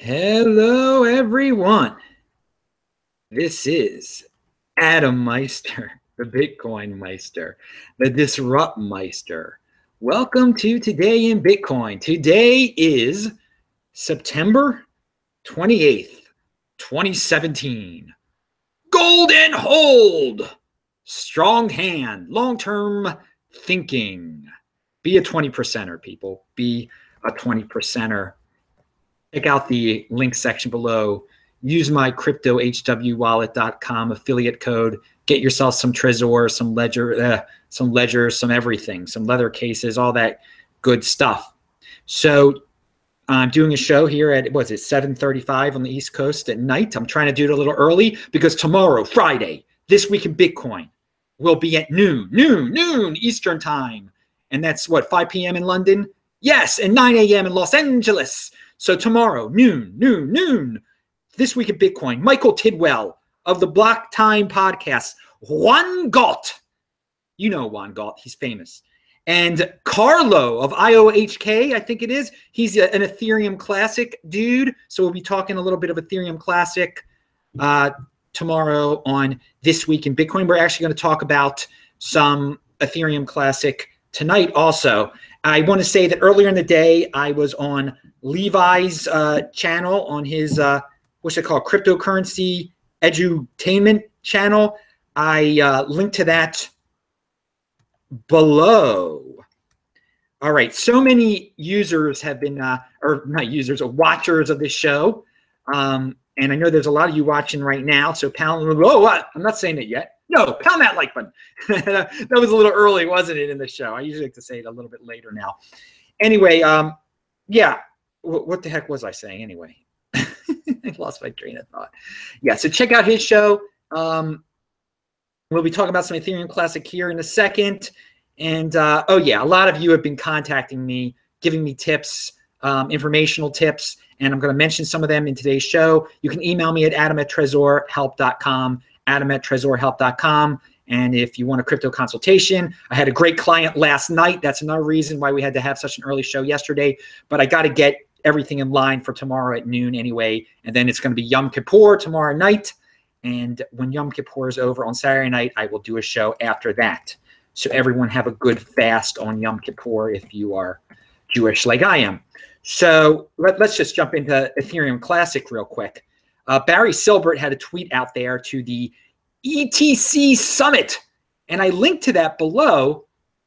Hello, everyone. This is Adam Meister, the Bitcoin Meister, the Disrupt Meister. Welcome to Today in Bitcoin. Today is September 28th, 2017. Gold and hold. Strong hand. Long-term thinking. Be a 20%er, people. Be a 20%er. Check out the link section below. Use my cryptohwwallet.com affiliate code. Get yourself some Trezor, some ledgers, some everything, some leather cases, all that good stuff. So I'm doing a show here at, 7:35 on the East Coast at night. I'm trying to do it a little early because tomorrow, Friday, This Week in Bitcoin, will be at noon Eastern time. And that's 5 p.m. in London? Yes, and 9 a.m. in Los Angeles. So tomorrow, noon, This Week in Bitcoin, Michael Tidwell of the Block Time podcast, Juan Galt. You know Juan Galt, he's famous. And Carlo of IOHK, I think it is. He's an Ethereum Classic dude. So we'll be talking a little bit of Ethereum Classic tomorrow on This Week in Bitcoin. We're actually going to talk about some Ethereum Classic tonight also. I want to say that earlier in the day, I was on Levi's channel on his, what's it called, cryptocurrency edutainment channel. I linked to that below. All right, so many users have been, or not users, or watchers of this show. And I know there's a lot of you watching right now. So pound, I'm not saying it yet. No, pound that like button. That was a little early, wasn't it, in the show? I usually like to say it a little bit later now. Anyway, yeah, what the heck was I saying anyway? I lost my train of thought. Yeah, so check out his show. We'll be talking about some Ethereum Classic here in a second. And, oh, yeah, a lot of you have been contacting me, giving me tips, informational tips, and I'm going to mention some of them in today's show. You can email me at adam@trezorhelp.com, adam@trezorhelp.com. And if you want a crypto consultation, I had a great client last night. That's another reason why we had to have such an early show yesterday. But I got to get everything in line for tomorrow at noon anyway. And then it's going to be Yom Kippur tomorrow night. And when Yom Kippur is over on Saturday night, I will do a show after that. So everyone have a good fast on Yom Kippur if you are Jewish like I am. So let's just jump into Ethereum Classic real quick. Barry Silbert had a tweet out there to the ETC Summit, and I linked to that below.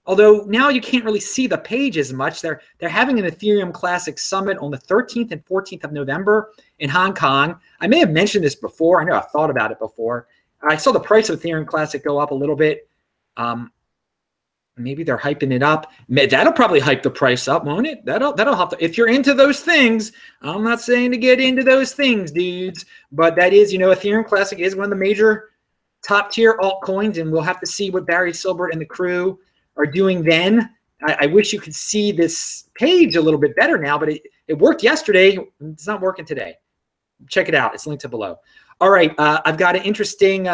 Although now you can't really see the page as much. They're having an Ethereum Classic Summit on the 13th and 14th of November in Hong Kong. I may have mentioned this before. I know I've thought about it before. I saw the price of Ethereum Classic go up a little bit. Maybe they're hyping it up. That'll probably hype the price up, won't it? That'll help. If you're into those things, I'm not saying to get into those things, dudes. But that is, Ethereum Classic is one of the major top tier altcoins, and we'll have to see what Barry Silbert and the crew are doing then. I wish you could see this page a little bit better now, but it worked yesterday. It's not working today. Check it out. It's linked to below. All right. I've got an interesting,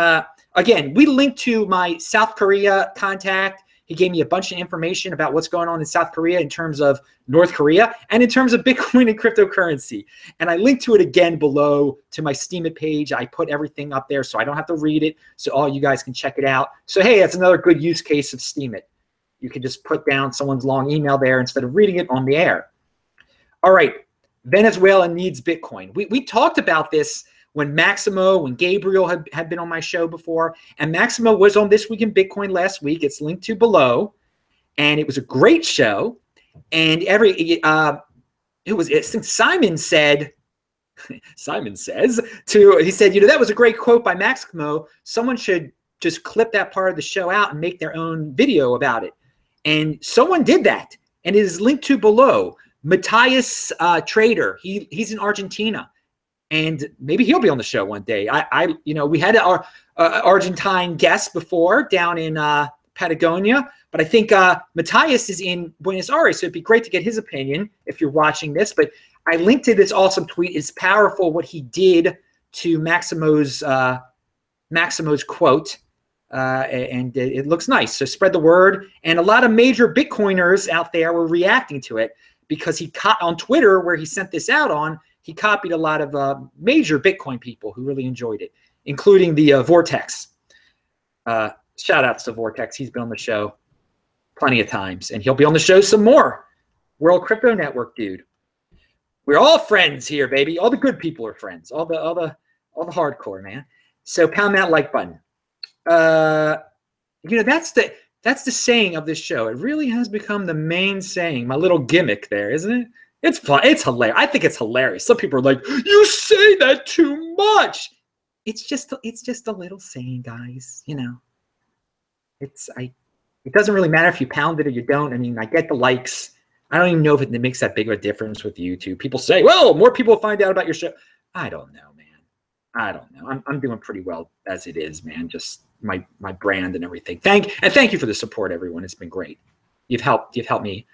again, we linked to my South Korea contact. He gave me a bunch of information about what's going on in South Korea in terms of North Korea and in terms of Bitcoin and cryptocurrency. And I linked to it again below to my Steemit page. I put everything up there so I don't have to read it, so all you guys can check it out. So, hey, that's another good use case of Steemit. You can just put down someone's long email there instead of reading it on the air. All right, Venezuela needs Bitcoin. We talked about this when Gabriel had been on my show before. And Maximo was on This Week in Bitcoin last week. It's linked to below. And it was a great show. And I think Simon said, he said, that was a great quote by Maximo. Someone should just clip that part of the show out and make their own video about it. And someone did that. And it is linked to below. Matthias Trader, he's in Argentina. And maybe he'll be on the show one day. We had our Argentine guest before down in Patagonia, but I think Matthias is in Buenos Aires, so it'd be great to get his opinion if you're watching this. But I linked to this awesome tweet. It's powerful what he did to Maximo's quote, and it looks nice. So spread the word. And a lot of major Bitcoiners out there were reacting to it because on Twitter, where he sent this out on, he copied a lot of major Bitcoin people who really enjoyed it, including the Vortex. Shout outs to Vortex. He's been on the show plenty of times, and he'll be on the show some more. World Crypto Network, dude. We're all friends here, baby. All the good people are friends. All the hardcore, man. So pound that like button. You know, that's the saying of this show. It really has become the main saying. My little gimmick there, isn't it? It's fun. It's hilarious. I think it's hilarious. Some people are like, "You say that too much." It's just a little saying, guys. You know, it doesn't really matter if you pound it or you don't. I mean, I get the likes. I don't even know if it makes that big of a difference with YouTube. People say, "Well, more people find out about your show." I don't know, man. I don't know. I'm doing pretty well as it is, man. Just my brand and everything. Thank you for the support, everyone. It's been great. You've helped me.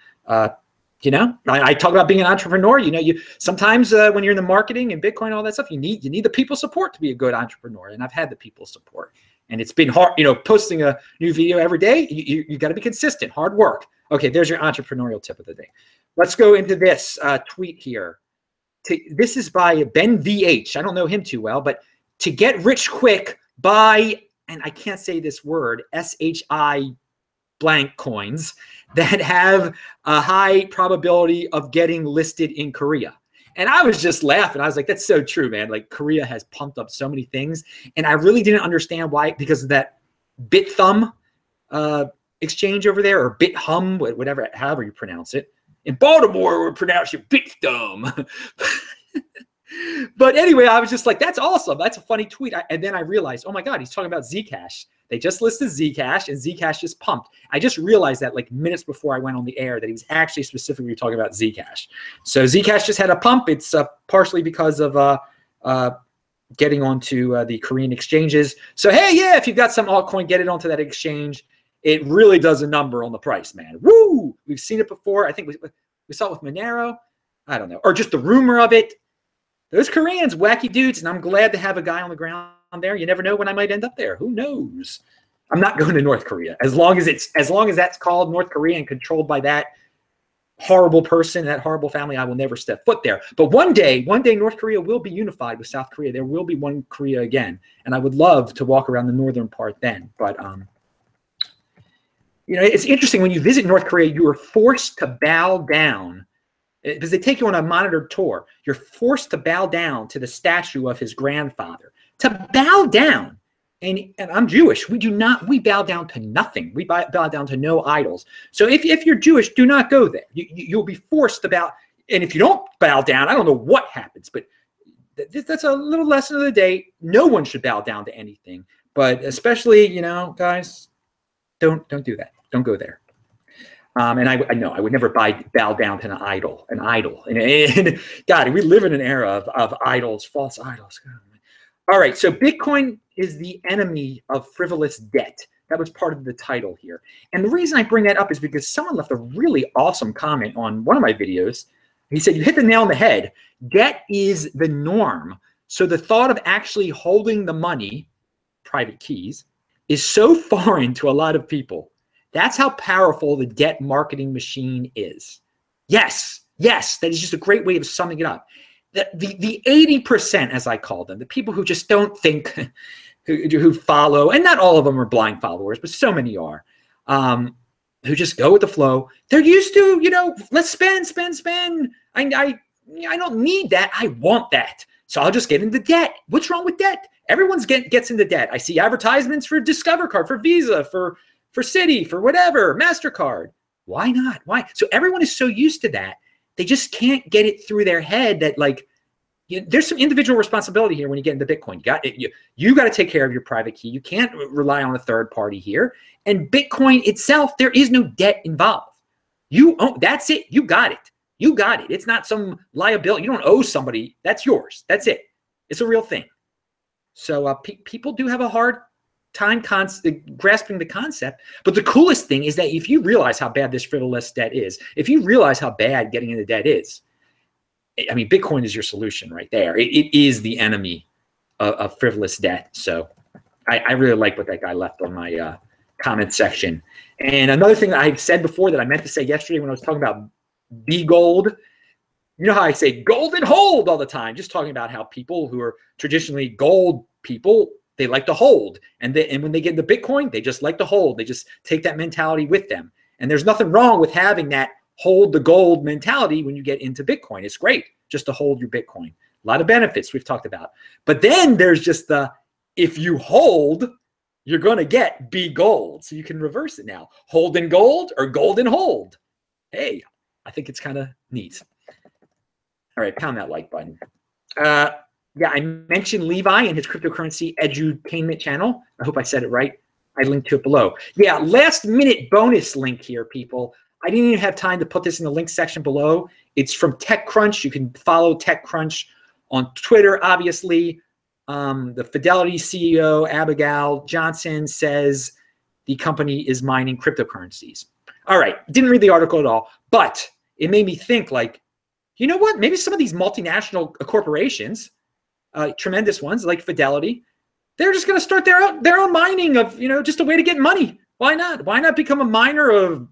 You know, I talk about being an entrepreneur. You know, you sometimes when you're in the marketing and Bitcoin, all that stuff, you need the people support to be a good entrepreneur. And I've had the people support, and it's been hard. You know, posting a new video every day. You got to be consistent. Hard work. Okay, there's your entrepreneurial tip of the day. Let's go into this tweet here. This is by Ben VH. I don't know him too well, but to get rich quick, buy, and I can't say this word, SHI blank coins that have a high probability of getting listed in Korea. And I was just laughing. I was like, that's so true, man. Like, Korea has pumped up so many things. And I really didn't understand why, because of that BitThumb exchange over there, or BitHum, whatever, however you pronounce it. In Baltimore, we pronounce it BitThumb. But anyway, I was just like, that's awesome. That's a funny tweet. And then I realized, oh my God, he's talking about Zcash. They just listed Zcash, and Zcash just pumped. I just realized that like minutes before I went on the air that he was actually specifically talking about Zcash. So Zcash just had a pump. It's partially because of getting onto the Korean exchanges. So hey, yeah, if you've got some altcoin, get it onto that exchange. It really does a number on the price, man. Woo! We've seen it before. I think we saw it with Monero. I don't know. Or just the rumor of it. Those Koreans, wacky dudes, and I'm glad to have a guy on the ground there. You never know when I might end up there. Who knows? I'm not going to North Korea. As long as that's called North Korea and controlled by that horrible person, that horrible family, I will never step foot there. But one day North Korea will be unified with South Korea. There will be one Korea again. And I would love to walk around the northern part then. But you know, it's interesting when you visit North Korea, you are forced to bow down because they take you on a monitored tour. You're forced to bow down to the statue of his grandfather. To bow down. And I'm Jewish. We bow down to nothing. We bow down to no idols. So if you're Jewish, do not go there. You'll be forced to bow. And if you don't bow down, I don't know what happens. But that's a little lesson of the day. No one should bow down to anything. But especially, you know, guys, don't do that. Don't go there. And I know I would never bow down to an idol. And God, we live in an era of idols, false idols. All right, so Bitcoin is the enemy of frivolous debt. That was part of the title here. And the reason I bring that up is because someone left a really awesome comment on one of my videos. He said, you hit the nail on the head. Debt is the norm. So the thought of actually holding the money, private keys, is so foreign to a lot of people. That's how powerful the debt marketing machine is. Yes, that is just a great way of summing it up. The 80%, as I call them, the people who just don't think, who follow, and not all of them are blind followers, but so many are, who just go with the flow. They're used to, you know, let's spend. I don't need that. I want that. So I'll just get into debt. What's wrong with debt? Everyone gets into debt. I see advertisements for Discover Card, for Visa, for Citi, for whatever, MasterCard. Why not? Why? So everyone is so used to that. They just can't get it through their head that, like, there's some individual responsibility here when you get into Bitcoin. You got to take care of your private key. You can't rely on a third party here. And Bitcoin itself, there is no debt involved. You own, that's it. You got it. You got it. It's not some liability. You don't owe somebody. That's yours. That's it. It's a real thing. So people do have a hard time grasping the concept. But the coolest thing is that if you realize how bad this frivolous debt is, if you realize how bad getting into debt is, I mean, Bitcoin is your solution right there. It is the enemy of frivolous debt. So I really like what that guy left on my comment section. And another thing that I said before that I meant to say yesterday when I was talking about Bgold, You know how I say gold and hold all the time, just talking about how people who are traditionally gold people, they like to hold. And when they get into Bitcoin, they just like to hold. They just take that mentality with them. And there's nothing wrong with having that hold the gold mentality when you get into Bitcoin. It's great just to hold your Bitcoin. A lot of benefits we've talked about. But then there's just if you hold, you're going to get Bgold. So you can reverse it now. Hold and gold or gold and hold. Hey, I think it's kind of neat. All right, pound that like button. Yeah, I mentioned Levi and his cryptocurrency edutainment channel. I hope I said it right. I linked to it below. Yeah, last minute bonus link here, people. I didn't even have time to put this in the link section below. It's from TechCrunch. You can follow TechCrunch on Twitter, obviously. The Fidelity CEO, Abigail Johnson, says the company is mining cryptocurrencies. All right, didn't read the article at all, but it made me think, like, you know what? Maybe some of these multinational corporations, tremendous ones like Fidelity, they're just going to start their own mining of, just a way to get money. Why not? Why not become a miner of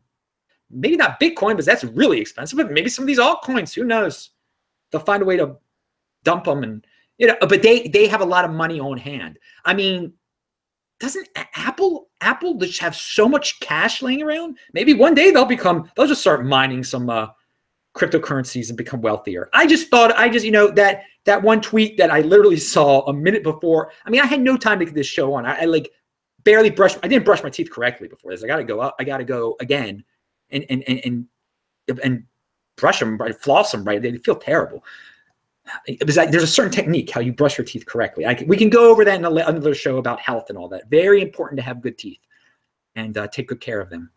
maybe not Bitcoin, but that's really expensive, but maybe some of these altcoins, who knows? They'll find a way to dump them and, but they have a lot of money on hand. I mean, doesn't Apple just have so much cash laying around? Maybe one day they'll just start mining some cryptocurrencies and become wealthier. I just that one tweet that I literally saw a minute before. I mean, I had no time to get this show on. I like barely brushed. I didn't brush my teeth correctly before this. I got to go up. I got to go again and brush them right, floss them right. They feel terrible. There's a certain technique how you brush your teeth correctly. We can go over that in another show about health and all that. Very important to have good teeth and take good care of them.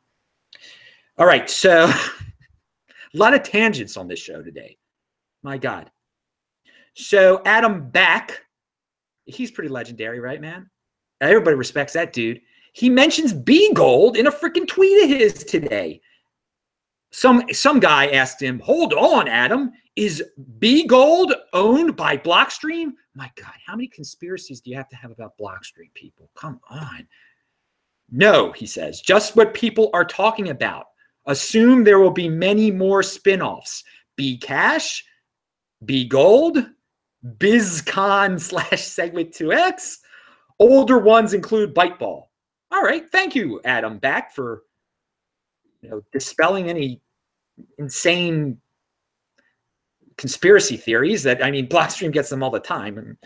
All right, so a lot of tangents on this show today. My God. So Adam Back, he's pretty legendary, right, man? Everybody respects that dude. He mentions Bgold in a freaking tweet of his today. Some guy asked him, hold on, Adam, is Bgold owned by Blockstream? My God, how many conspiracies do you have to have about Blockstream, people? Come on. No, he says, just what people are talking about. Assume there will be many more spinoffs. Bcash, Bgold, BizCon/Segment2X. Older ones include Byteball. All right, thank you, Adam Back, for dispelling any insane conspiracy theories that, I mean, Blockstream gets them all the time. And,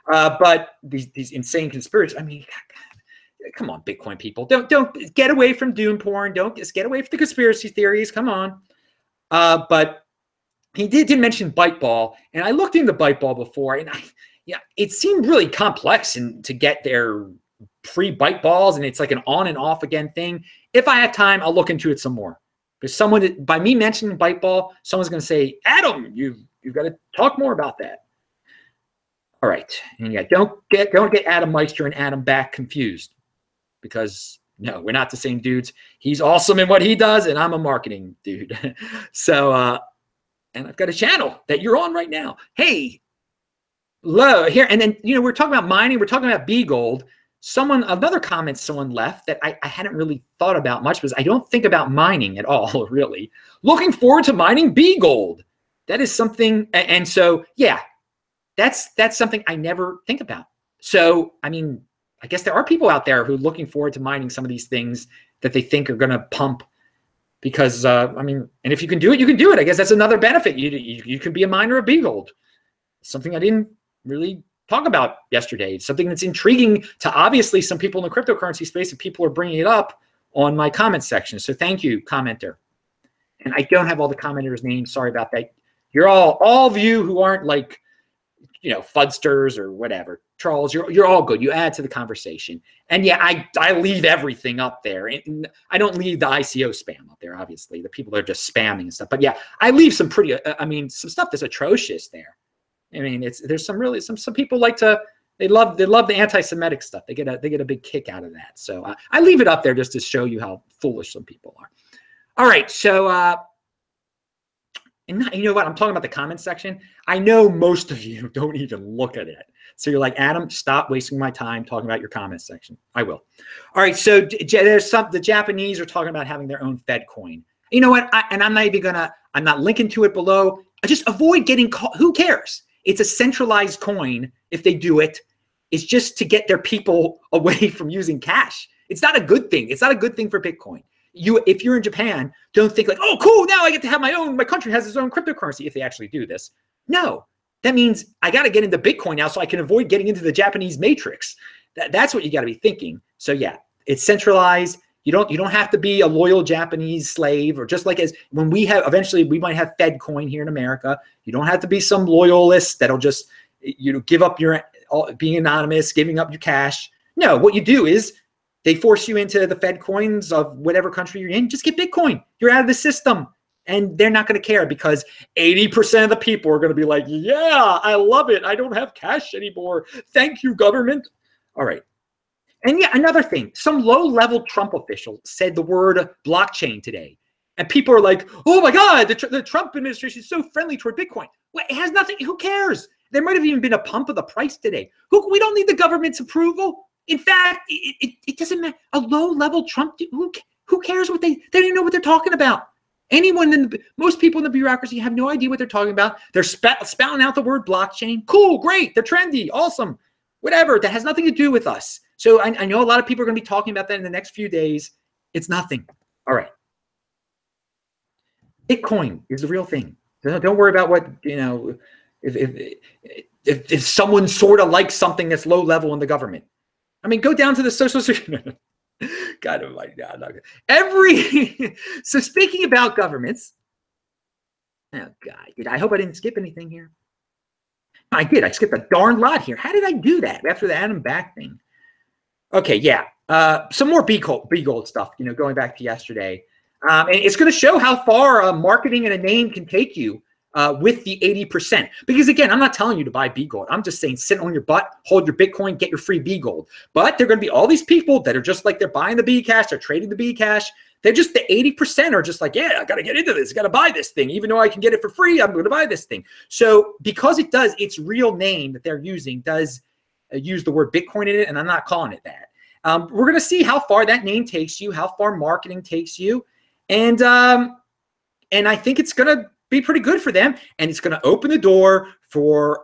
but these insane conspiracies, I mean, come on, Bitcoin people. Don't get away from doom porn. Don't just get away from the conspiracy theories. Come on. But he did mention Byteball, and I looked into Byteball before, and it seemed really complex to get their free Byteballs, and it's like an on and off again thing. If I have time, I'll look into it some more. Because by me mentioning Byteball, someone's going to say, Adam, you've got to talk more about that. All right, and yeah, don't get Adam Meister and Adam Back confused, because no, we're not the same dudes. He's awesome in what he does, and I'm a marketing dude. So, and I've got a channel that you're on right now. Hey, low here, and then we're talking about mining. We're talking about Bgold. Another comment someone left that I hadn't really thought about much was I don't think about mining at all, really. Looking forward to mining Bgold. That is something, and so yeah, that's something I never think about. So I mean, I guess there are people out there who are looking forward to mining some of these things that they think are going to pump. Because I mean, and if you can do it, you can do it. I guess that's another benefit. You can be a miner of Bgold. Something I didn't really talk about yesterday. It's something that's intriguing to obviously some people in the cryptocurrency space, and people are bringing it up on my comment section. So thank you, commenter. And I don't have all the commenters' names. Sorry about that. You're all of you who aren't like, fudsters or whatever, trolls. You're all good. You add to the conversation. And yeah, I leave everything up there. And I don't leave the ICO spam up there, obviously. The people that are just spamming and stuff. But yeah, I leave some pretty, some stuff that's atrocious there. I mean, there's some people they love the anti-Semitic stuff. They get a big kick out of that. So I leave it up there just to show you how foolish some people are. All right, so and you know what? I'm talking about the comment section. I know most of you don't even look at it. So you're like, Adam, stop wasting my time talking about your comment section. I will. All right, so the Japanese are talking about having their own Fed coin. You know what? I'm not linking to it below. just avoid getting caught. Who cares? It's a centralized coin. If they do it, it's just to get their people away from using cash. It's not a good thing. It's not a good thing for Bitcoin. If you're in Japan, don't think like, oh, cool, now I get to have my country has its own cryptocurrency, if they actually do this. No, that means I got to get into Bitcoin now so I can avoid getting into the Japanese matrix. That's what you got to be thinking. So yeah, it's centralized. You don't have to be a loyal Japanese slave, or just like as when we have, eventually we might have Fed coin here in America. You don't have to be some loyalist that'll just, give up your, being anonymous, giving up your cash. No, what you do is they force you into the Fed coins of whatever country you're in. Just get Bitcoin. You're out of the system. And they're not going to care because 80% of the people are going to be like, yeah, I love it. I don't have cash anymore. Thank you, government. All right. And yeah, another thing, some low-level Trump official said the word blockchain today. And people are like, oh my God, the Trump administration is so friendly toward Bitcoin. Well, it has nothing, who cares? There might have even been a pump of the price today. We don't need the government's approval. In fact, it doesn't matter. A low-level Trump, who cares what they don't even know what they're talking about. Most people in the bureaucracy have no idea what they're talking about. They're spouting out the word blockchain. Cool, great, they're trendy, awesome, whatever. That has nothing to do with us. So I know a lot of people are going to be talking about that in the next few days. It's nothing. All right. Bitcoin is the real thing. Don't worry about what, if someone sort of likes something that's low level in the government. I mean, go down to the social security. God, I'm like, no, not good. So speaking about governments, oh God, I hope I didn't skip anything here. I did. I skipped a darn lot here. How did I do that after the Adam Back thing? Okay, yeah. Some more Bgold stuff, going back to yesterday. And it's going to show how far marketing and a name can take you with the 80%. Because again, I'm not telling you to buy Bgold. I'm just saying sit on your butt, hold your Bitcoin, get your free Bgold. But there are going to be all these people that are just like they're buying the Bcash, they're trading the Bcash. They're just the 80% are just like, yeah, I got to get into this. I got to buy this thing. Even though I can get it for free, I'm going to buy this thing. So because it does, its real name that they're using does use the word Bitcoin in it, and I'm not calling it that. We're going to see how far that name takes you, how far marketing takes you. And I think it's going to be pretty good for them. And it's going to open the door for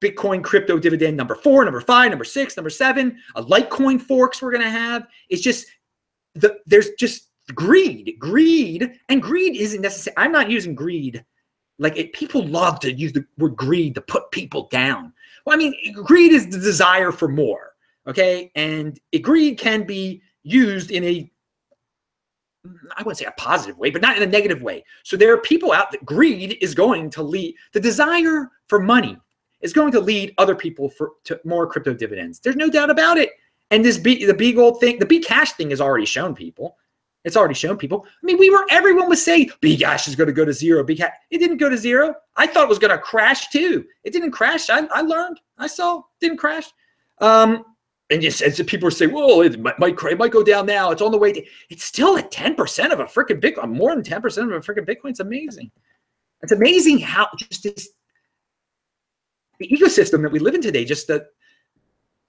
Bitcoin crypto dividend number 4, number 5, number 6, number 7, a Litecoin forks we're going to have. It's just, there's just greed, and greed isn't necessary. I'm not using greed. Like people love to use the word greed to put people down. Well, I mean, greed is the desire for more. Okay. And greed can be used in I wouldn't say a positive way, but not in a negative way. So there are people out that greed is going to lead, the desire for money is going to lead other people to more crypto dividends. There's no doubt about it. And the Bgold thing, the Bcash thing has already shown people. It's already shown people. I mean, everyone was saying Bcash is going to go to zero. Bcash, it didn't go to zero. I thought it was going to crash too. It didn't crash. I learned. I saw. Didn't crash. And just as people are saying, well, it might go down now. It's on the way to, it's still at 10% of a freaking Bitcoin, more than 10% of a freaking Bitcoin. It's amazing. It's amazing how just the ecosystem that we live in today, just to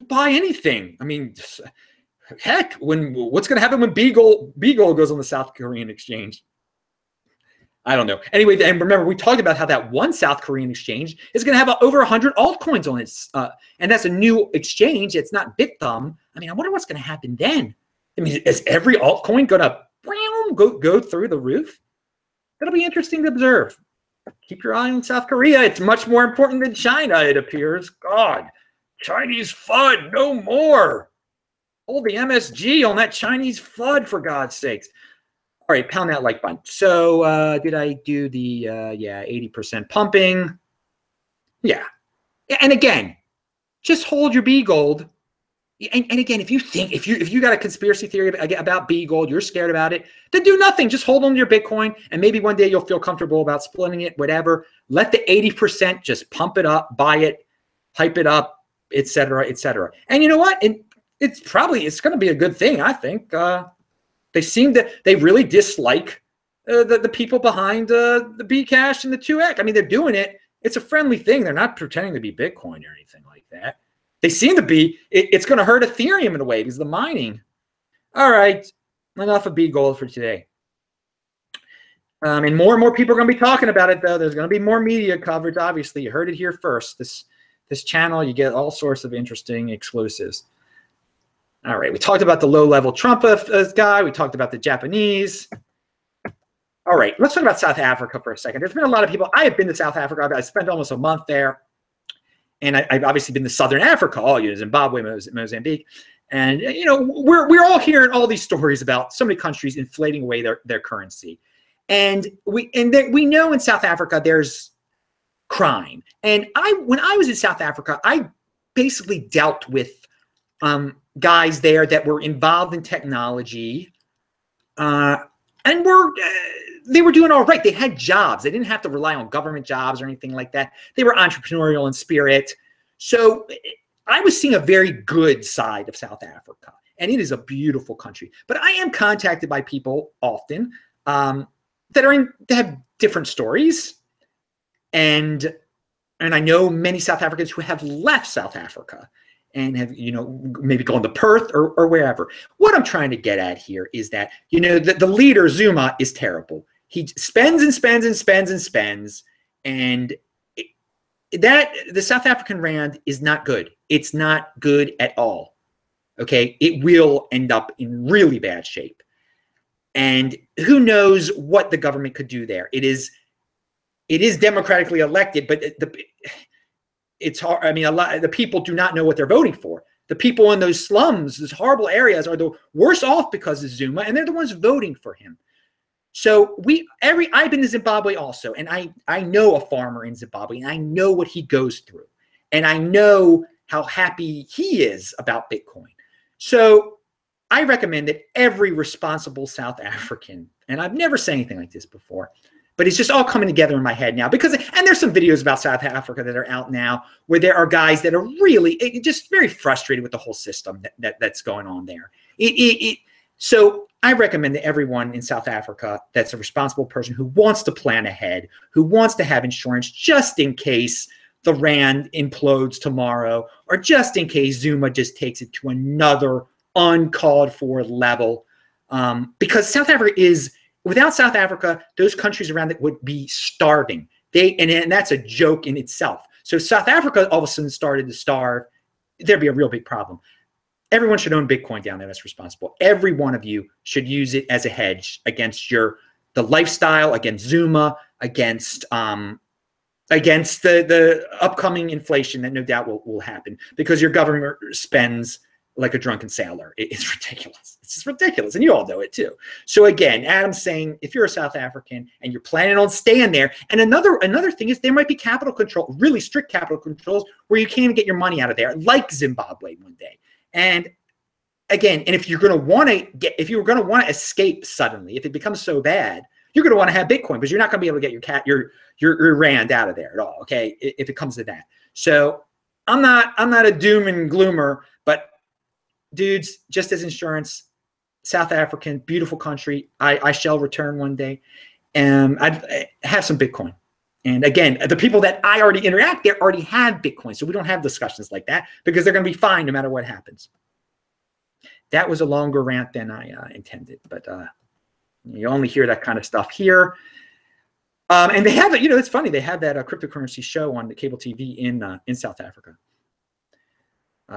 buy anything. I mean, heck, what's going to happen when Bgold goes on the South Korean exchange? I don't know. Anyway, and remember, we talked about how that one South Korean exchange is going to have over 100 altcoins on it. And that's a new exchange. It's not BitThumb. I mean, I wonder what's going to happen then. I mean, is every altcoin going to go through the roof? That'll be interesting to observe. Keep your eye on South Korea. It's much more important than China, it appears. God, Chinese FUD, no more. Hold the MSG on that Chinese FUD, for God's sakes. All right, pound that like button. So did I do the 80% pumping? Yeah. And again, just hold your Bgold. And again, if you got a conspiracy theory about Bgold, you're scared about it, then do nothing. Just hold on to your Bitcoin, and maybe one day you'll feel comfortable about splitting it, whatever. Let the 80% just pump it up, buy it, hype it up, et cetera, et cetera. And you know what? It's going to be a good thing, I think. They really dislike the people behind the Bcash and the 2X. I mean, they're doing it. It's a friendly thing. They're not pretending to be Bitcoin or anything like that. They seem to be. It's going to hurt Ethereum in a way because of the mining. All right, enough of Bgold for today. And more people are going to be talking about it, though. There's going to be more media coverage, obviously. You heard it here first. This channel, you get all sorts of interesting exclusives. All right, we talked about the low-level Trump guy. We talked about the Japanese. All right, let's talk about South Africa for a second. There's been a lot of people. I have been to South Africa. I spent almost a month there. And I've obviously been to Southern Africa, Zimbabwe, Mozambique. And, we're all hearing all these stories about so many countries inflating away their currency. And we know in South Africa there's crime. And when I was in South Africa, I basically dealt with guys there that were involved in technology, and they were doing all right. They had jobs. They didn't have to rely on government jobs or anything like that. They were entrepreneurial in spirit. So I was seeing a very good side of South Africa, and it is a beautiful country. But I am contacted by people often that have different stories, and I know many South Africans who have left South Africa and have, maybe gone to Perth or wherever. What I'm trying to get at here is that, the leader, Zuma, is terrible. He spends and spends and spends and spends, and the South African rand is not good. It's not good at all. Okay, it will end up in really bad shape. And who knows what the government could do there. It is democratically elected, but it's hard. I mean, the people do not know what they're voting for. The people in those slums, those horrible areas, are the worse off because of Zuma, and they're the ones voting for him. So I've been to Zimbabwe also, and I know a farmer in Zimbabwe, and I know what he goes through, and I know how happy he is about Bitcoin. So I recommend that every responsible South African, and I've never said anything like this before, but it's just all coming together in my head now, and there's some videos about South Africa that are out now where there are guys that are really just very frustrated with the whole system that's going on there. So I recommend that everyone in South Africa that's a responsible person who wants to plan ahead, who wants to have insurance just in case the rand implodes tomorrow, or just in case Zuma just takes it to another uncalled for level, because South Africa without South Africa, those countries around it would be starving. And that's a joke in itself. So if South Africa all of a sudden started to starve, there'd be a real big problem. Everyone should own Bitcoin down there that's responsible. Every one of you should use it as a hedge against the lifestyle, against Zuma, against the upcoming inflation that no doubt will happen because your government spends like a drunken sailor. It's ridiculous. It's just ridiculous. And you all know it too. So again, Adam's saying, if you're a South African and you're planning on staying there, and another thing is there might be capital control, really strict capital controls where you can't even get your money out of there, like Zimbabwe one day. And again, and if you're going to want to escape suddenly, if it becomes so bad, you're going to want to have Bitcoin because you're not going to be able to get your rand out of there at all. Okay. If it comes to that. So I'm not a doom and gloomer, but dudes, just as insurance, South African, beautiful country. I shall return one day, and I'd have some Bitcoin. And again, the people that I already interact there already have Bitcoin, so we don't have discussions like that because they're going to be fine no matter what happens. That was a longer rant than I intended, but you only hear that kind of stuff here. And they have it. It's funny. They have that cryptocurrency show on the cable TV in South Africa.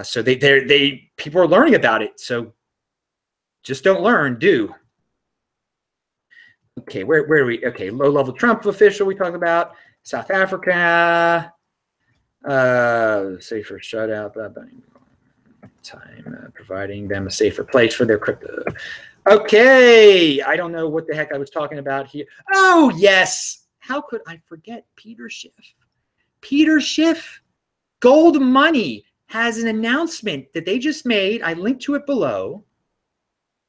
So people are learning about it. So just don't learn, do. Okay, where are we? Okay, low-level Trump official we talked about. South Africa. Safer shutout. Time providing them a safer place for their crypto. Okay, I don't know what the heck I was talking about here. Oh, yes. How could I forget Peter Schiff? Peter Schiff, Gold Money, has an announcement that they just made. I linked to it below.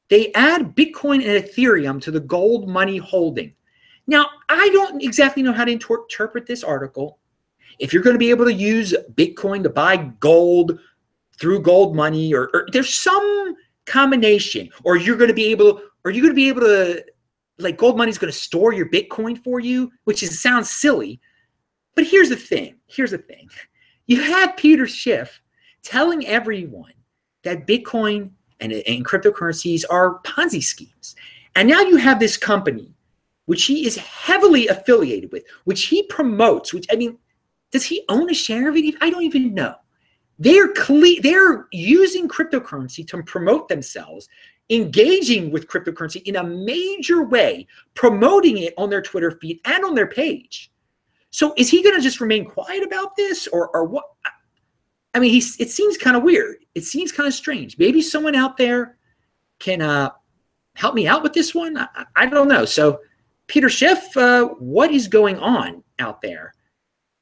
They add Bitcoin and Ethereum to the Gold Money holding. Now, I don't exactly know how to interpret this article. If you're going to be able to use Bitcoin to buy gold through Gold Money, or there's some combination, or you're going to be able to, like, Gold Money is going to store your Bitcoin for you, which sounds silly. But here's the thing. You have Peter Schiff telling everyone that Bitcoin and cryptocurrencies are Ponzi schemes. And now you have this company which he is heavily affiliated with, which he promotes, which, I mean, does he own a share of it? I don't even know. They're using cryptocurrency to promote themselves, engaging with cryptocurrency in a major way, promoting it on their Twitter feed and on their page. So is he going to just remain quiet about this, or what? I mean, it seems kind of weird. It seems kind of strange. Maybe someone out there can help me out with this one. I don't know. So Peter Schiff, what is going on out there?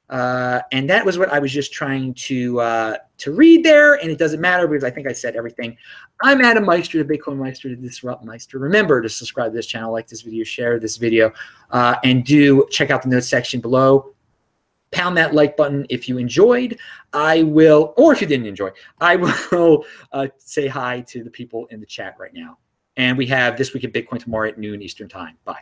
And that was what I was just trying to read there, and it doesn't matter because I think I said everything. I'm Adam Meister, the Bitcoin Meister, the Disrupt Meister. Remember to subscribe to this channel, like this video, share this video, and do check out the notes section below. Pound that like button if you enjoyed. I will, or if you didn't enjoy, I will say hi to the people in the chat right now. And we have This Week in Bitcoin tomorrow at noon Eastern Time. Bye.